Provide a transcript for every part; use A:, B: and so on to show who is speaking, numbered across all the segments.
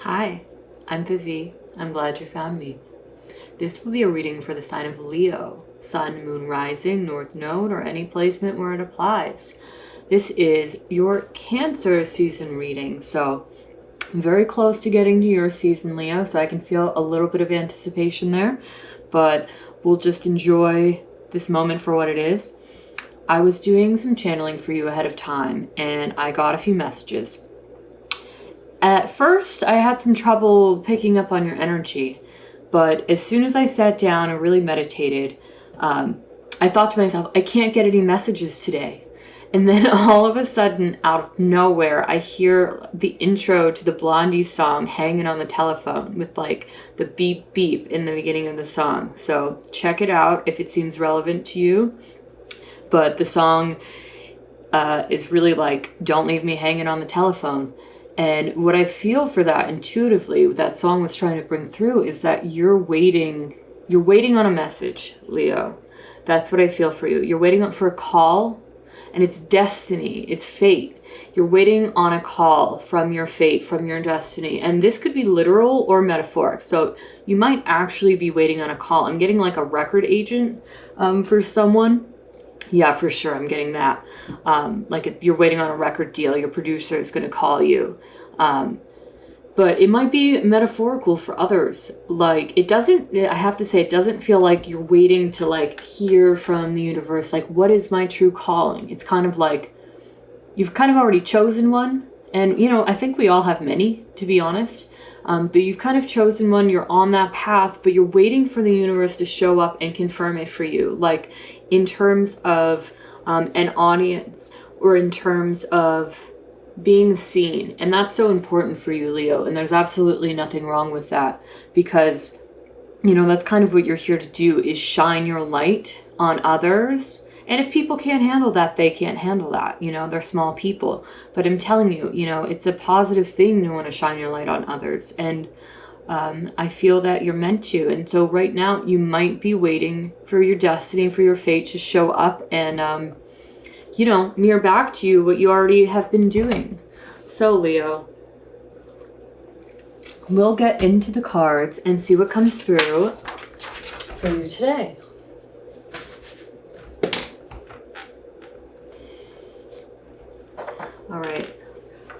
A: Hi, I'm Vivi. I'm glad you found me. This will be a reading for the sign of Leo, Sun, Moon, Rising, North Node, or any placement where it applies. This is your Cancer season reading, so I'm very close to getting to your season, Leo, so I can feel a little bit of anticipation there, but we'll just enjoy this moment for what it is. I was doing some channeling for you ahead of time, and I got a few messages. At first, I had some trouble picking up on your energy, but as soon as I sat down and really meditated, I thought to myself, I can't get any messages today. And then all of a sudden, out of nowhere, I hear the intro to the Blondie song hanging on the telephone with like the beep beep in the beginning of the song. So check it out if it seems relevant to you. But the song is really like, don't leave me hanging on the telephone. And what I feel for that intuitively, what that song was trying to bring through, is that you're waiting on a message, Leo. That's what I feel for you. You're waiting for a call, and it's destiny, it's fate. You're waiting on a call from your fate, from your destiny. And this could be literal or metaphoric. So you might actually be waiting on a call. I'm getting like a record agent for someone. Yeah, for sure. I'm getting that. Like if you're waiting on a record deal, your producer is going to call you. But it might be metaphorical for others. Like I have to say, it doesn't feel like you're waiting to like hear from the universe. Like, what is my true calling? It's kind of like you've kind of already chosen one. And, I think we all have many, to be honest. But you've kind of chosen one, you're on that path, but you're waiting for the universe to show up and confirm it for you. Like in terms of an audience or in terms of being seen. And that's so important for you, Leo. And there's absolutely nothing wrong with that because, that's kind of what you're here to do is shine your light on others. And if people can't handle that, they can't handle that. They're small people. But I'm telling you, it's a positive thing to want to shine your light on others. And I feel that you're meant to. And so right now, you might be waiting for your destiny, for your fate to show up and, mirror back to you what you already have been doing. So, Leo, we'll get into the cards and see what comes through for you today. All right,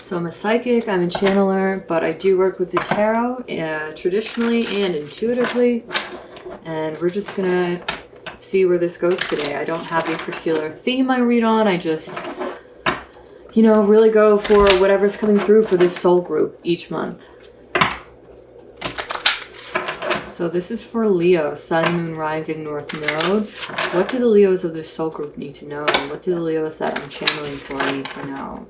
A: so I'm a psychic, I'm a channeler, but I do work with the tarot traditionally and intuitively, and we're just gonna see where this goes today. I don't have a particular theme I read on, I just, really go for whatever's coming through for this soul group each month. So this is for Leo, Sun, Moon, Rising, North Node. What do the Leos of this soul group need to know? And what do the Leos that I'm channeling for need to know?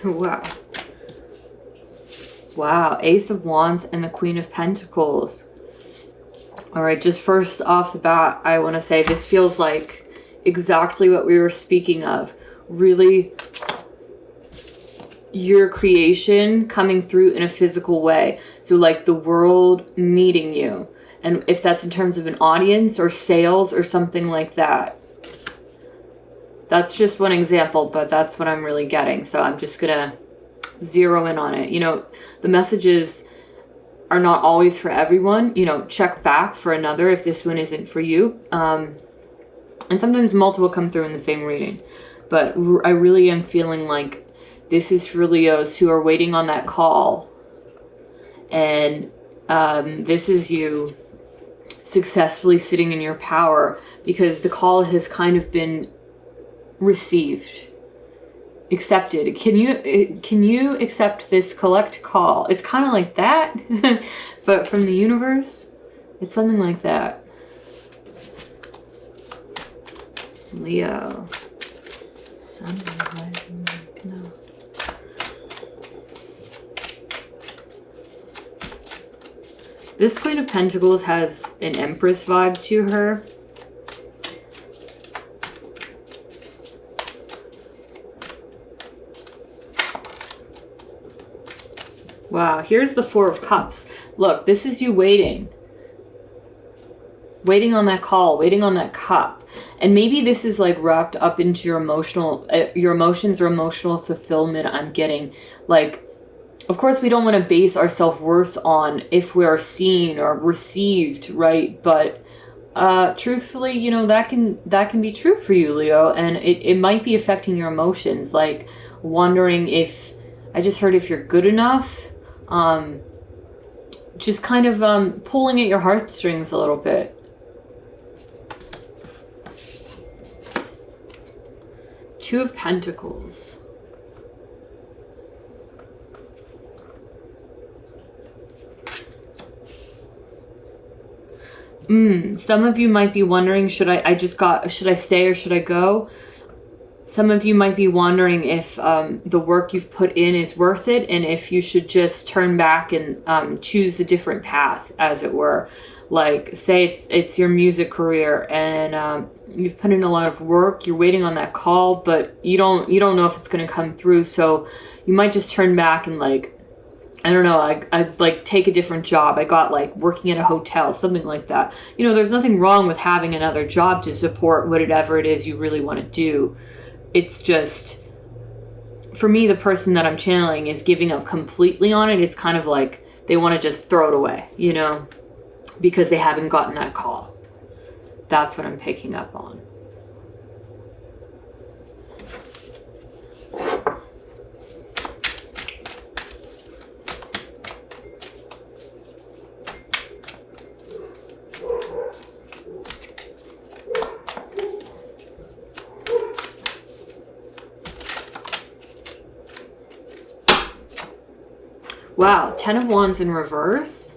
A: Wow. Wow, Ace of Wands and the Queen of Pentacles. All right, just first off the bat, I want to say this feels like exactly what we were speaking of. Really, your creation coming through in a physical way. So like the world meeting you. And if that's in terms of an audience or sales or something like that. That's just one example, but that's what I'm really getting. So I'm just going to zero in on it. The messages are not always for everyone. Check back for another if this one isn't for you. And sometimes multiple come through in the same reading. But I really am feeling like this is for Leos who are waiting on that call. And this is you successfully sitting in your power because the call has kind of been received, accepted. Can you accept this collect call? It's kind of like that, but from the universe, it's something like that. Leo, Sun, Rising, no. This Queen of Pentacles has an Empress vibe to her. Wow, here's the Four of Cups. Look, this is you waiting. Waiting on that call, waiting on that cup. And maybe this is like wrapped up into your emotions or emotional fulfillment. I'm getting like, of course, we don't want to base our self-worth on if we are seen or received, right? But truthfully, you know, that can be true for you, Leo. And it might be affecting your emotions, like wondering if, I just heard if you're good enough. Just kind of pulling at your heartstrings a little bit. Two of Pentacles. Some of you might be wondering, should I stay or should I go? Some of you might be wondering if the work you've put in is worth it, and if you should just turn back and choose a different path, as it were. Like, say it's your music career, and you've put in a lot of work, you're waiting on that call, but you don't know if it's going to come through, so you might just turn back and, like, I don't know, I'd like take a different job. I got like working at a hotel, something like that. You know, there's nothing wrong with having another job to support whatever it is you really want to do. It's just, for me, the person that I'm channeling is giving up completely on it. It's kind of like they want to just throw it away, you know, because they haven't gotten that call. That's what I'm picking up on. Wow, Ten of Wands in reverse.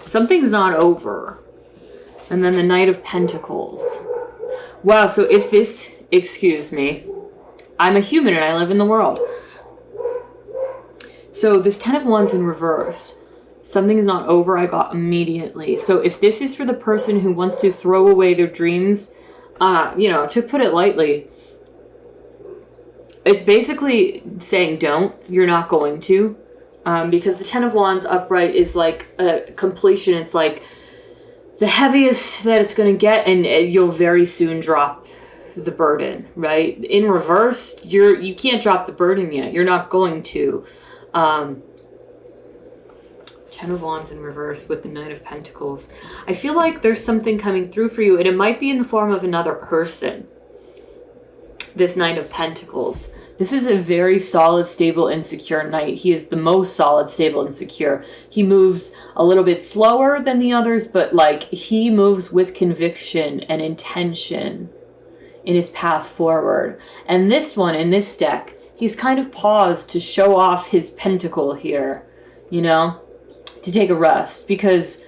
A: Something's not over. And then the Knight of Pentacles. Wow, so if this, excuse me, I'm a human and I live in the world. So this Ten of Wands in reverse, something's not over, I got immediately. So if this is for the person who wants to throw away their dreams, you know, to put it lightly, it's basically saying don't, you're not going to. Because the Ten of Wands upright is like a completion. It's like the heaviest that it's going to get, and you'll very soon drop the burden, right? In reverse, you can't drop the burden yet. You're not going to. Ten of Wands in reverse with the Knight of Pentacles. I feel like there's something coming through for you, and it might be in the form of another person. This Knight of Pentacles. This is a very solid, stable, and secure knight. He is the most solid, stable, and secure. He moves a little bit slower than the others, but like he moves with conviction and intention in his path forward. And this one, in this deck, he's kind of paused to show off his pentacle here, you know, to take a rest, because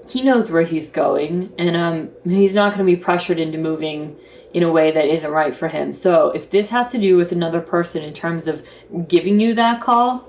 A: he knows where he's going, and he's not going to be pressured into moving in a way that isn't right for him. So if this has to do with another person in terms of giving you that call,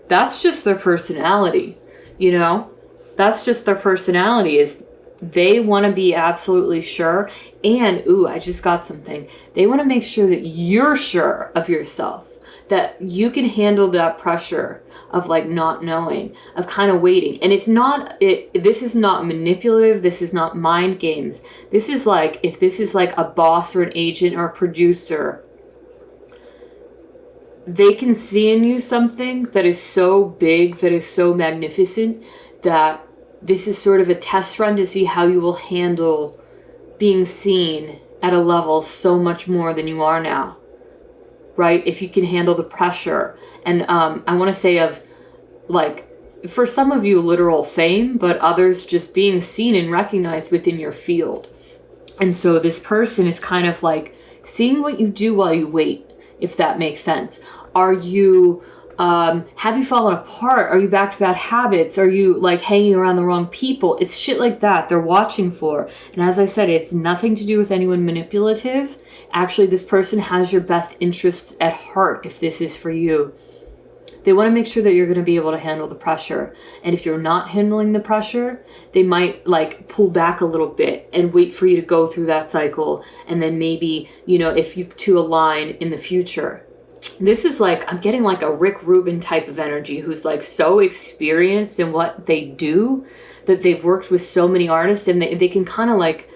A: that's just their personality, you know? That's just their personality, is they want to be absolutely sure. And, ooh, I just got something. They want to make sure that you're sure of yourself, that you can handle that pressure of like not knowing, of kind of waiting. And this is not manipulative. This is not mind games. This is like, if this is like a boss or an agent or a producer, they can see in you something that is so big, that is so magnificent, that this is sort of a test run to see how you will handle being seen at a level so much more than you are now. Right? If you can handle the pressure. And I want to say of, like, for some of you, literal fame, but others just being seen and recognized within your field. And so this person is kind of like seeing what you do while you wait, if that makes sense. Are you, have you fallen apart? Are you back to bad habits? Are you like hanging around the wrong people? It's shit like that they're watching for. And as I said, it's nothing to do with anyone manipulative. Actually, this person has your best interests at heart if this is for you. They want to make sure that you're going to be able to handle the pressure. And if you're not handling the pressure, they might like pull back a little bit and wait for you to go through that cycle. And then maybe, you know, if you two align in the future. this is like, I'm getting like a Rick Rubin type of energy who's like so experienced in what they do that they've worked with so many artists, and they can kind of like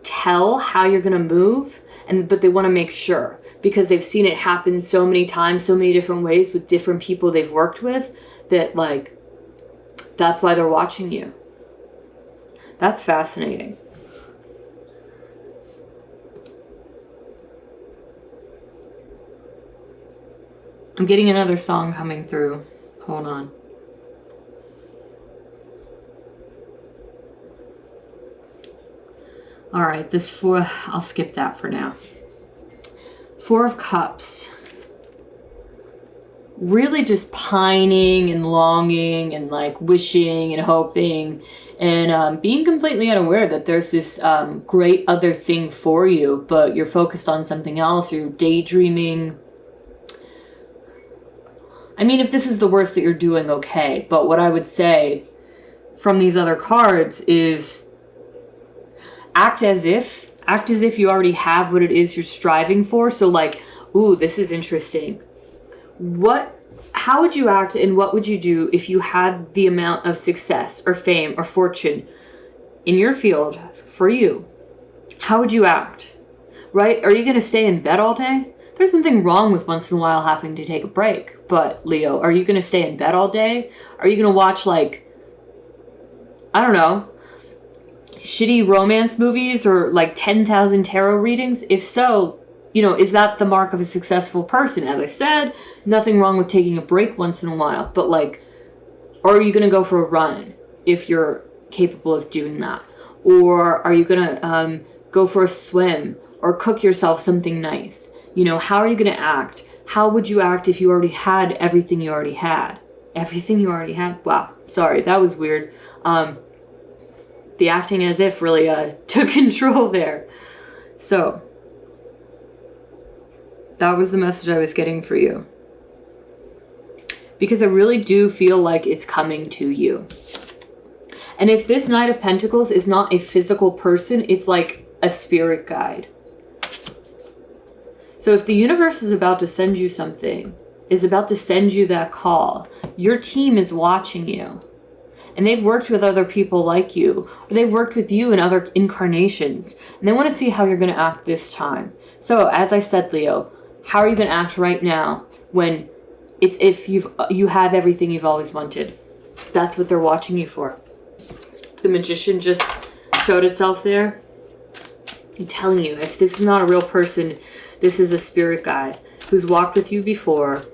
A: tell how you're going to move, but they want to make sure because they've seen it happen so many times, so many different ways with different people they've worked with, that like, that's why they're watching you. That's fascinating. I'm getting another song coming through. Hold on. All right, this 4, I'll skip that for now. 4 of Cups. Really just pining and longing and like wishing and hoping and being completely unaware that there's this great other thing for you, but you're focused on something else, or you're daydreaming. I mean, if this is the worst that you're doing, okay. But what I would say from these other cards is act as if you already have what it is you're striving for. So like, ooh, this is interesting. How would you act and what would you do if you had the amount of success or fame or fortune in your field for you? How would you act? Right? Are you going to stay in bed all day? There's nothing wrong with once in a while having to take a break. But Leo, are you going to stay in bed all day? Are you going to watch like, I don't know, shitty romance movies or like 10,000 tarot readings? If so, is that the mark of a successful person? As I said, nothing wrong with taking a break once in a while, but like, or are you going to go for a run if you're capable of doing that? Or are you going to go for a swim or cook yourself something nice? How are you going to act? How would you act if you already had everything you already had? Everything you already had? Wow. Sorry, that was weird. The acting as if really took control there. So that was the message I was getting for you. Because I really do feel like it's coming to you. And if this Knight of Pentacles is not a physical person, it's like a spirit guide. So if the universe is about to send you something, is about to send you that call, your team is watching you. And they've worked with other people like you, or they've worked with you in other incarnations, and they want to see how you're going to act this time. So as I said, Leo, how are you going to act right now when it's if you have everything you've always wanted? That's what they're watching you for. The Magician just showed itself there. I'm telling you, if this is not a real person, this is a spirit guide who's walked with you before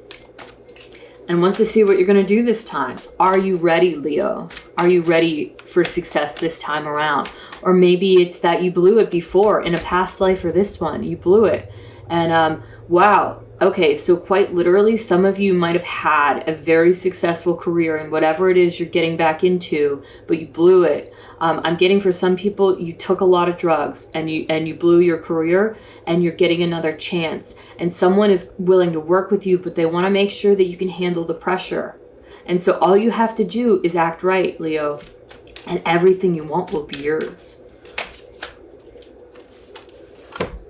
A: and wants to see what you're going to do this time. Are you ready, Leo? Are you ready for success this time around? Or maybe it's that you blew it before in a past life, or this one, you blew it. And wow, okay, so quite literally, some of you might have had a very successful career in whatever it is you're getting back into, but you blew it. I'm getting for some people, you took a lot of drugs and you blew your career, and you're getting another chance. And someone is willing to work with you, but they want to make sure that you can handle the pressure. And so all you have to do is act right, Leo, and everything you want will be yours.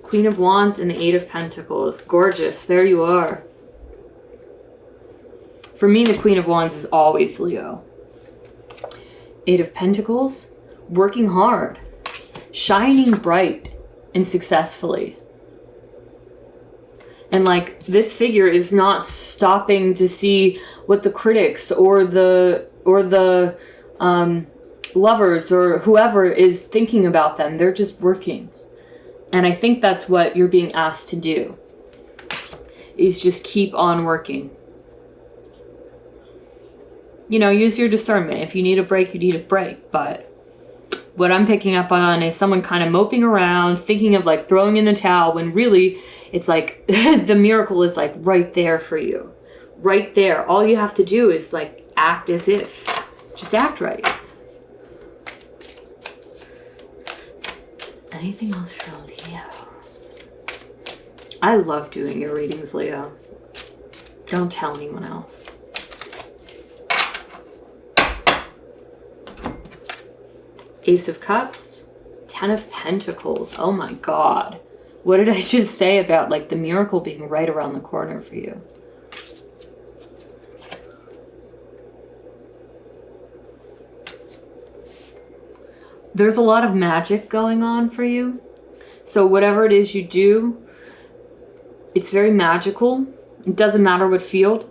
A: Queen of Wands and the 8 of Pentacles. Gorgeous. There you are. For me, the Queen of Wands is always Leo. 8 of Pentacles. Working hard. Shining bright and successfully. And like, this figure is not stopping to see what the critics or the lovers or whoever is thinking about them. They're just working. And I think that's what you're being asked to do, is just keep on working. Use your discernment. If you need a break, you need a break. But what I'm picking up on is someone kind of moping around, thinking of like throwing in the towel, when really it's like the miracle is like right there for you. Right there. All you have to do is like act as if. Just act right. Anything else for Leo? I love doing your readings, Leo. Don't tell anyone else. Ace of Cups, 10 of Pentacles. Oh my God. What did I just say about like the miracle being right around the corner for you? There's a lot of magic going on for you. So whatever it is you do, it's very magical. It doesn't matter what field.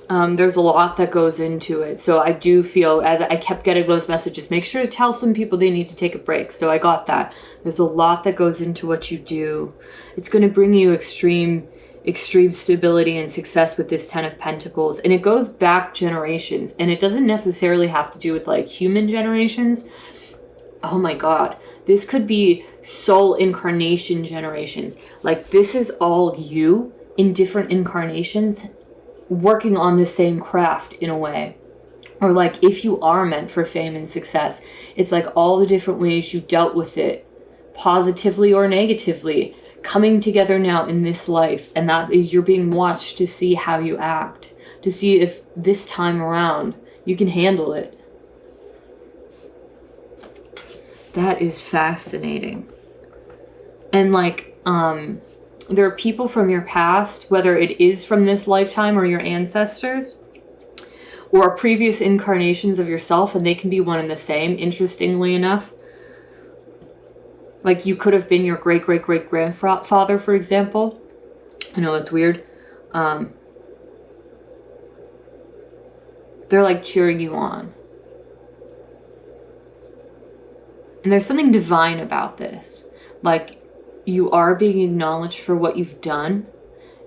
A: There's a lot that goes into it. So I do feel, as I kept getting those messages, make sure to tell some people they need to take a break. So I got that. There's a lot that goes into what you do. It's going to bring you extreme stability and success with this 10 of Pentacles. And it goes back generations. And it doesn't necessarily have to do with like human generations. Oh my God. This could be soul incarnation generations. Like this is all you in different incarnations working on the same craft in a way. Or like if you are meant for fame and success, it's like all the different ways you dealt with it, positively or negatively, coming together now in this life. And that you're being watched to see how you act, to see if this time around you can handle it. That is fascinating. And like, there are people from your past, whether it is from this lifetime or your ancestors, or previous incarnations of yourself, and they can be one and the same, interestingly enough. Like you could have been your great-great-great-grandfather, for example. I know that's weird. They're like cheering you on. And there's something divine about this. Like, you are being acknowledged for what you've done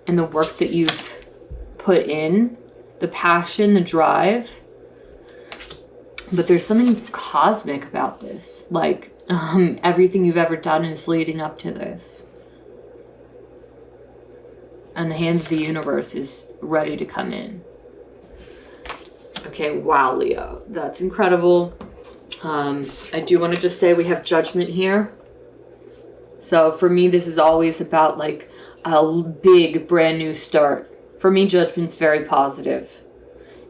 A: and the work that you've put in, the passion, the drive. But there's something cosmic about this. Like, everything you've ever done is leading up to this. And the hand of the universe is ready to come in. Okay, wow, Leo. That's incredible. I do want to just say we have judgment here. So for me, this is always about like a big brand new start. For me, judgment's very positive.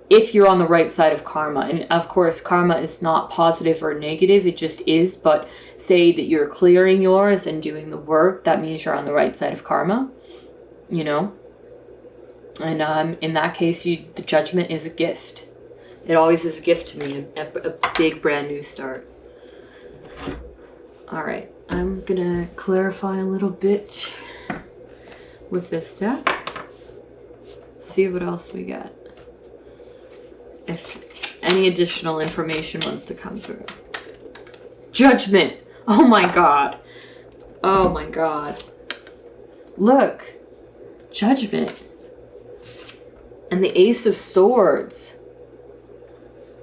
A: If you're on the right side of karma. And of course, karma is not positive or negative. It just is. But say that you're clearing yours and doing the work. That means you're on the right side of karma. You know? And in that case, the judgment is a gift. It always is a gift to me. A big brand new start. All right. I'm gonna clarify a little bit with this deck. See what else we got. If any additional information wants to come through. Judgment! Oh my God. Oh my God. Look. Judgment. And the Ace of Swords.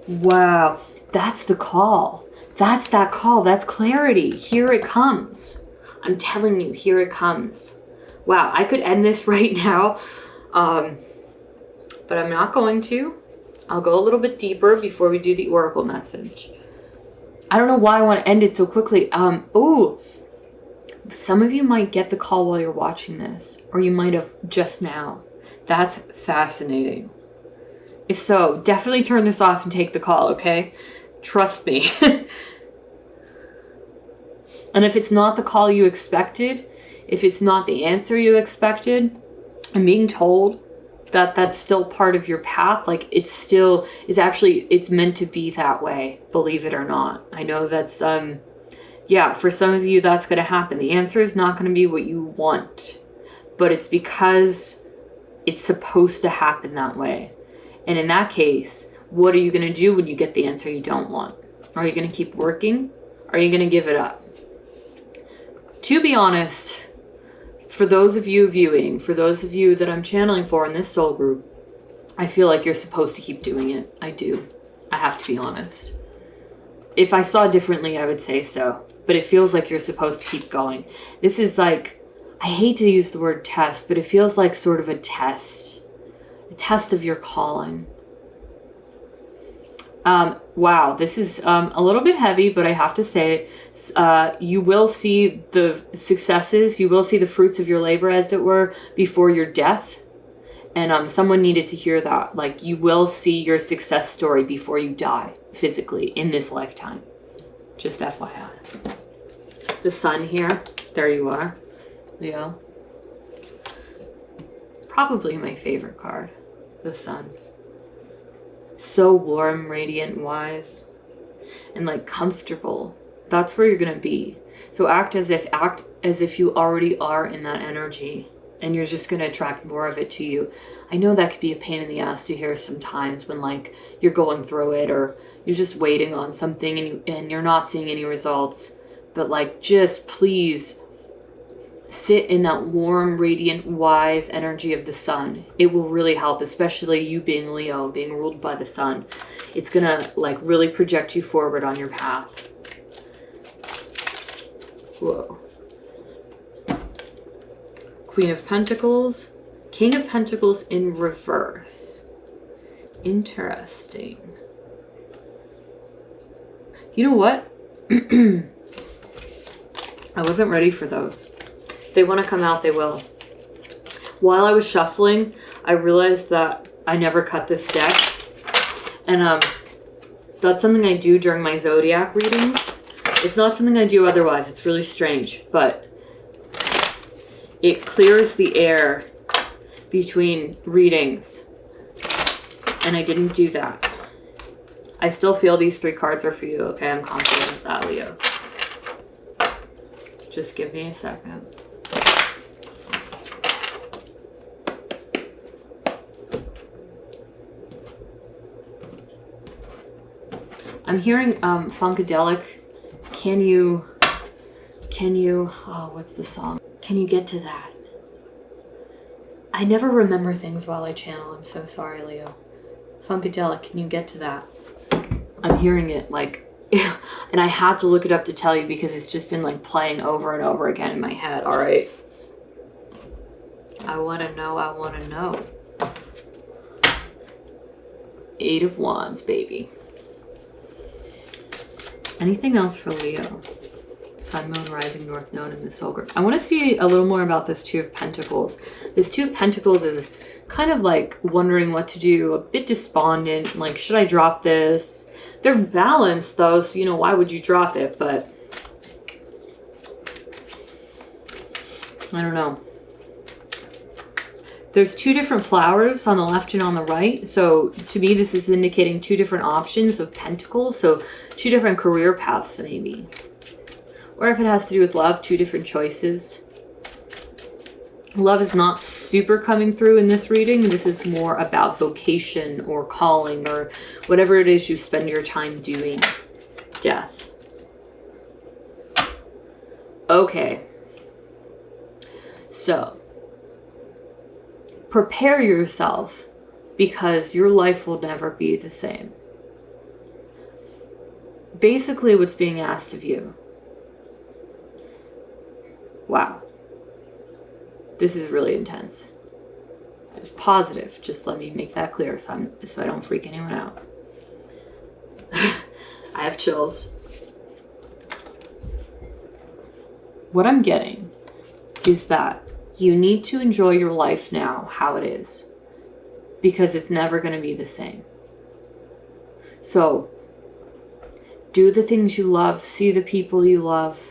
A: Wow. That's the call. That's that call. That's clarity. Here it comes. I'm telling you, here it comes. Wow, I could end this right now. But I'm not going to. I'll go a little bit deeper before we do the oracle message. I don't know why I want to end it so quickly. Oh, some of you might get the call while you're watching this, or you might have just now. That's fascinating. If so, definitely turn this off and take the call, okay? Trust me. And if it's not the call you expected, if it's not the answer you expected, I'm being told that that's still part of your path. Like it's meant to be that way, believe it or not. I know that's, yeah, for some of you that's going to happen. The answer is not going to be what you want, but it's because it's supposed to happen that way. And in that case, what are you going to do when you get the answer you don't want? Are you going to keep working? Are you going to give it up? To be honest, for those of you viewing, for those of you that I'm channeling for in this soul group, I feel like you're supposed to keep doing it. I do. I have to be honest. If I saw differently, I would say so. But it feels like you're supposed to keep going. This is like, I hate to use the word test, but it feels like sort of a test of your calling. Wow, this is a little bit heavy, but I have to say, you will see the successes, you will see the fruits of your labor, as it were, before your death. And someone needed to hear that. Like, you will see your success story before you die, physically, in this lifetime. Just FYI. The sun here. There you are, Leo. Probably my favorite card, the Sun. So warm, radiant, wise, and like comfortable. That's where you're gonna be. So act as if you already are in that energy, and you're just gonna attract more of it to you. I know that could be a pain in the ass to hear sometimes when like you're going through it, or you're just waiting on something and you're not seeing any results. But like, just please sit in that warm, radiant, wise energy of the Sun. It will really help, especially you being Leo, being ruled by the Sun. It's gonna like really project you forward on your path. Whoa. Queen of Pentacles, King of Pentacles in reverse. Interesting. You know what? I wasn't ready for those. They want to come out, they will. While I was shuffling, I realized that I never cut this deck. And that's something I do during my zodiac readings. It's not something I do otherwise. It's really strange. But it clears the air between readings. And I didn't do that. I still feel these 3 cards are for you. Okay, I'm confident with that, Leo. Just give me a second. I'm hearing Funkadelic. Can you, oh, what's the song? Can you get to that? I never remember things while I channel. I'm so sorry, Leo. Funkadelic, can you get to that? I'm hearing it like, and I had to look it up to tell you because it's just been like playing over and over again in my head. All right. I want to know. I want to know. 8 of Wands, baby. Anything else for Leo? Sun, Moon, Rising, North Node, and the Soul Group. I want to see a little more about this 2 of Pentacles. This 2 of Pentacles is kind of like wondering what to do, a bit despondent, like, should I drop this? They're balanced though, so you know, why would you drop it? But I don't know. There's 2 different flowers on the left and on the right. So to me, this is indicating 2 different options of Pentacles. So 2 different career paths maybe. Or if it has to do with love, 2 different choices. Love is not super coming through in this reading. This is more about vocation or calling or whatever it is you spend your time doing. Death. Okay. So, prepare yourself because your life will never be the same. Basically, what's being asked of you. Wow. This is really intense. It's positive. Just let me make that clear so I don't freak anyone out. I have chills. What I'm getting is that you need to enjoy your life now, how it is, because it's never going to be the same. So, do the things you love, see the people you love,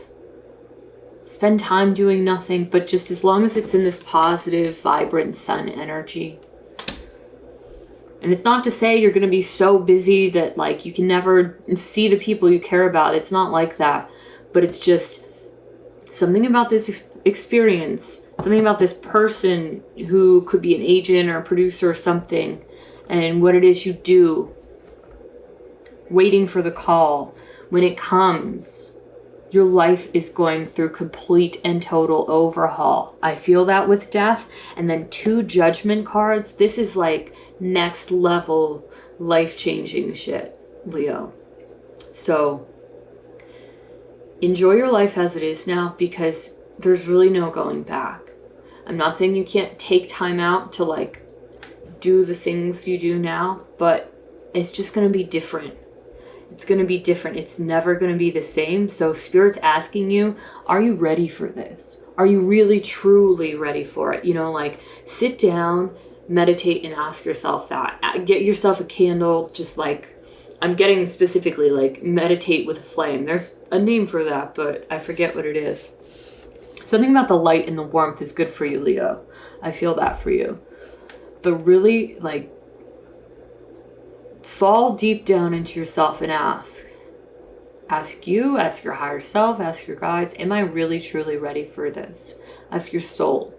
A: spend time doing nothing, but just as long as it's in this positive, vibrant sun energy. And it's not to say you're going to be so busy that like you can never see the people you care about. It's not like that, but it's just something about this experience, something about this person who could be an agent or a producer or something, and what it is you do, waiting for the call. When it comes, your life is going through complete and total overhaul. I feel that with death. And then 2 judgment cards. This is like next level life-changing shit, Leo. So enjoy your life as it is now, because there's really no going back. I'm not saying you can't take time out to like do the things you do now, but it's just going to be different. It's going to be different. It's never going to be the same. So Spirit's asking you, are you ready for this? Are you really, truly ready for it? You know, like sit down, meditate, and ask yourself that. Get yourself a candle, just like, I'm getting specifically like meditate with a flame. There's a name for that, but I forget what it is. Something about the light and the warmth is good for you, Leo. I feel that for you. But really, like, fall deep down into yourself and ask. Ask you, ask your higher self, ask your guides, am I really truly ready for this? Ask your soul.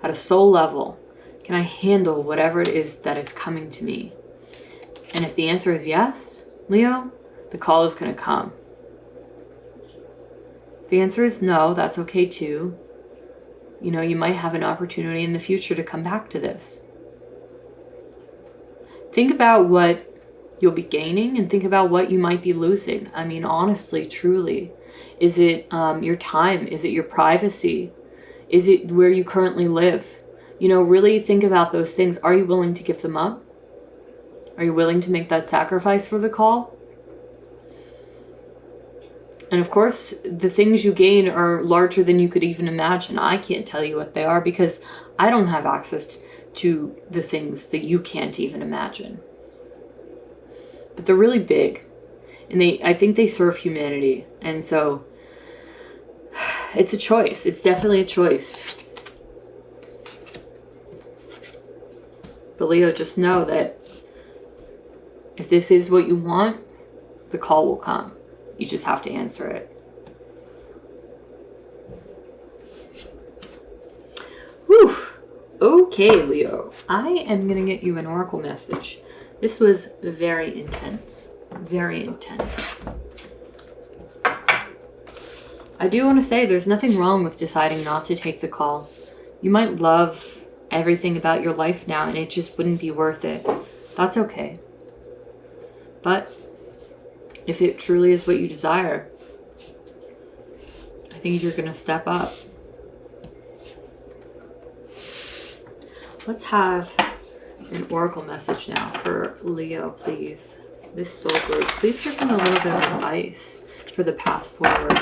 A: At a soul level, can I handle whatever it is that is coming to me? And if the answer is yes, Leo, the call is going to come. If the answer is no, that's okay too. You know, you might have an opportunity in the future to come back to this. Think about what you'll be gaining and think about what you might be losing. I mean, honestly, truly. Is it your time? Is it your privacy? Is it where you currently live? You know, really think about those things. Are you willing to give them up? Are you willing to make that sacrifice for the call? And of course, the things you gain are larger than you could even imagine. I can't tell you what they are because I don't have access to the things that you can't even imagine. But they're really big. And I think they serve humanity. And so it's a choice. It's definitely a choice. But Leo, just know that if this is what you want, the call will come. You just have to answer it. Whew. Okay, Leo. I am going to get you an oracle message. This was very intense. Very intense. I do want to say there's nothing wrong with deciding not to take the call. You might love everything about your life now and it just wouldn't be worth it. That's okay. But if it truly is what you desire, I think you're going to step up. Let's have an oracle message now for Leo, please. This soul group, please give them a little bit of advice for the path forward.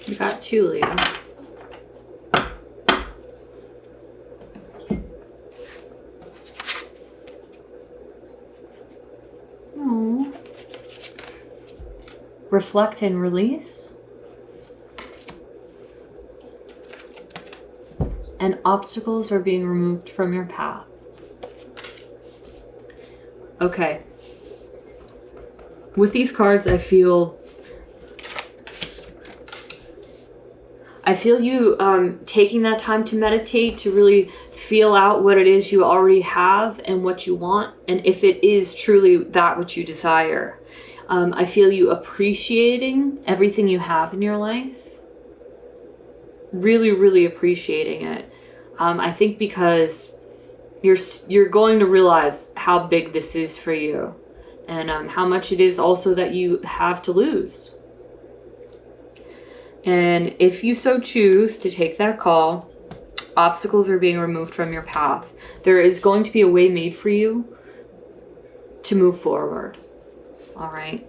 A: You got two, Leo. Aww. Reflect and release. And obstacles are being removed from your path. Okay. With these cards, I feel you taking that time to meditate, to really feel out what it is you already have and what you want, and if it is truly that which you desire. I feel you appreciating everything you have in your life. Really, really appreciating it. I think because you're going to realize how big this is for you, and how much it is also that you have to lose. And if you so choose to take that call, obstacles are being removed from your path. There is going to be a way made for you to move forward. All right.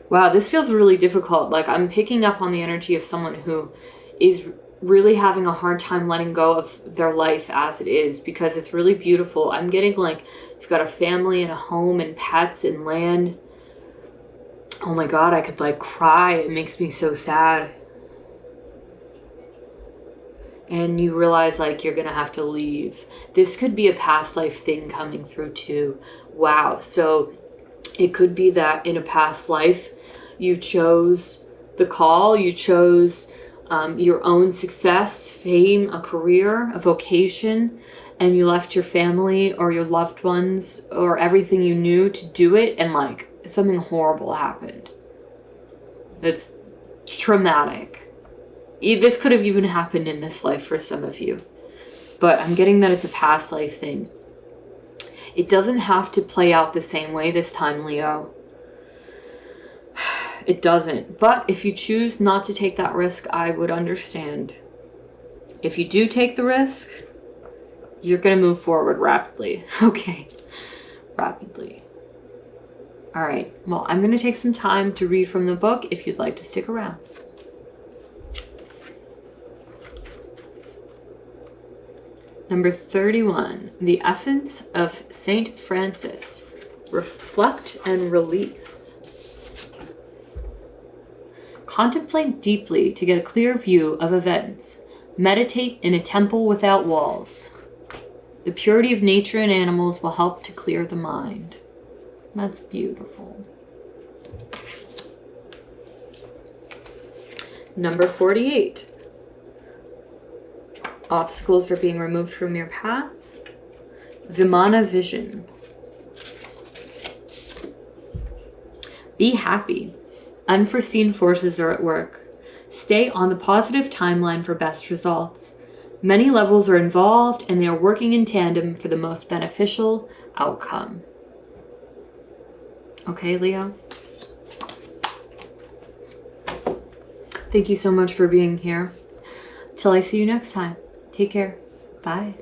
A: Wow, this feels really difficult. Like, I'm picking up on the energy of someone who is really having a hard time letting go of their life as it is, because it's really beautiful. I'm getting like, you've got a family and a home and pets and land. Oh my God, I could like cry. It makes me so sad. And you realize like you're gonna have to leave. This could be a past life thing coming through too. Wow. So it could be that in a past life you chose the call, you chose your own success, fame, a career, a vocation, and you left your family or your loved ones or everything you knew to do it, and like something horrible happened. It's traumatic. This could have even happened in this life for some of you. But I'm getting that it's a past life thing. It doesn't have to play out the same way this time, Leo. It doesn't. But if you choose not to take that risk, I would understand. If you do take the risk, you're going to move forward rapidly. Okay. Rapidly. All right. Well, I'm going to take some time to read from the book if you'd like to stick around. Number 31, The Essence of Saint Francis. Reflect and release. Contemplate deeply to get a clear view of events. Meditate in a temple without walls. The purity of nature and animals will help to clear the mind. That's beautiful. Number 48. Obstacles are being removed from your path. Vimana vision. Be happy. Unforeseen forces are at work. Stay on the positive timeline for best results. Many levels are involved and they are working in tandem for the most beneficial outcome. Okay, Leo? Thank you so much for being here. Till I see you next time. Take care. Bye.